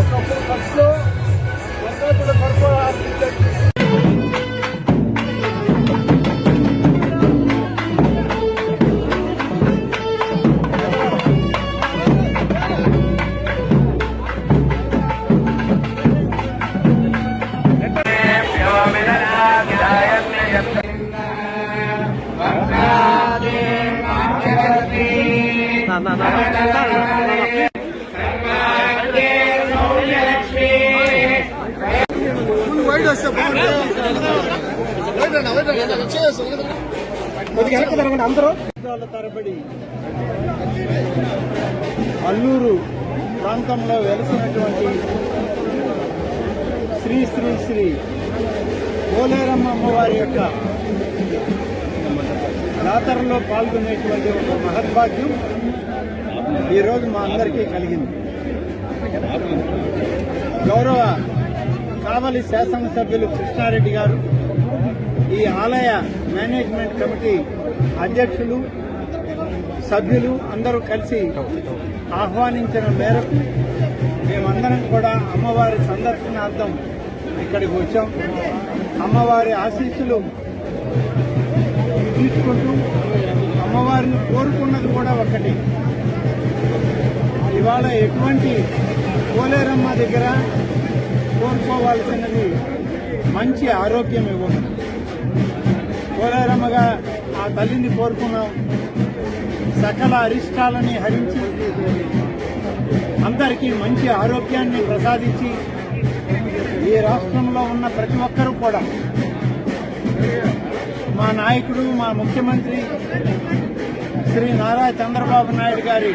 ఒకప్పుడు ఖర్చు ఇప్పుడు ఖర్చు అందరూ తరబడి అల్లూరు ప్రాంతంలో వెలిసినటువంటి శ్రీ శ్రీ శ్రీ పోలేరమ్మ అమ్మవారి యొక్క జాతరలో పాల్గొనేటువంటి ఒక మహద్భాగ్యం ఈరోజు మా అందరికీ కలిగింది. గౌరవ కావలి శాసనసభ్యులు కృష్ణారెడ్డి గారు, ఈ ఆలయ మేనేజ్మెంట్ కమిటీ అధ్యక్షులు, సభ్యులు అందరూ కలిసి ఆహ్వానించిన మేరకు మేమందరం కూడా అమ్మవారి సందర్శనార్థం ఇక్కడికి వచ్చాం. అమ్మవారి ఆశీస్సులు తీసుకుంటూ అమ్మవారిని కోరుకున్నది కూడా ఒకటి. ఇవాళ ఎటువంటి పోలేరమ్మ దగ్గర కోరుకోవాల్సినది మంచి ఆరోగ్యం ఇవ్వడం. పోలేరమ్మగా ఆ తల్లిని కోరుకున్నాం. సకల అరిష్టాలని హరించి అందరికీ మంచి ఆరోగ్యాన్ని ప్రసాదించి ఈ రాష్ట్రంలో ఉన్న ప్రతి ఒక్కరూ కూడా మా నాయకుడు, మా ముఖ్యమంత్రి శ్రీ నారా చంద్రబాబు నాయుడు గారి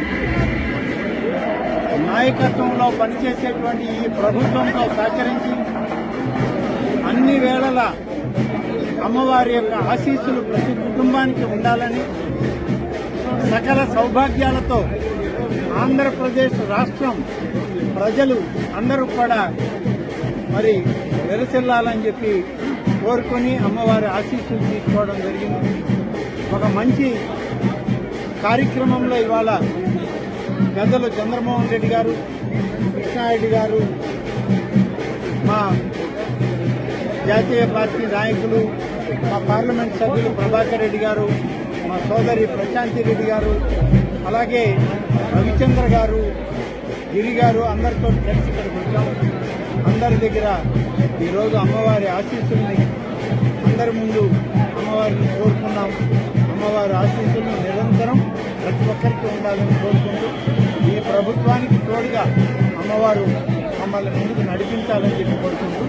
నాయకత్వంలో పనిచేసేటువంటి ఈ ప్రభుత్వంతో సహకరించి అన్ని వేళలా అమ్మవారి యొక్క ఆశీస్సులు ప్రతి కుటుంబానికి ఉండాలని, సకల సౌభాగ్యాలతో ఆంధ్రప్రదేశ్ రాష్ట్రం ప్రజలు అందరూ కూడా మరి వెలసిల్లాలని చెప్పి కోరుకొని అమ్మవారి ఆశీస్సులు తీసుకోవడం జరిగింది. ఒక మంచి కార్యక్రమంలో ఇవాళ పెద్దలు చంద్రమోహన్ రెడ్డి గారు, కృష్ణారెడ్డి గారు, మా జాతీయ పార్టీ నాయకులు, మా పార్లమెంట్ సభ్యులు ప్రభాకర్ రెడ్డి గారు, మా సోదరి ప్రశాంతి రెడ్డి గారు, అలాగే రవిచంద్ర గారు, గిరి గారు అందరితో కలిసి ఇక్కడికి వచ్చాం. అందరి దగ్గర ఈరోజు అమ్మవారి ఆశీస్సుల్ని అందరి ముందు అమ్మవారిని కోరుకున్నాం. అమ్మవారి ఆశీస్సులు నిరంతరం ప్రతి ఒక్కరికి ఉండాలని కోరుకుంటూ ఈ ప్రభుత్వానికి తోడుగా అమ్మవారు మమ్మల్ని ముందుకు నడిపించాలని చెప్పి కోరుకుంటూ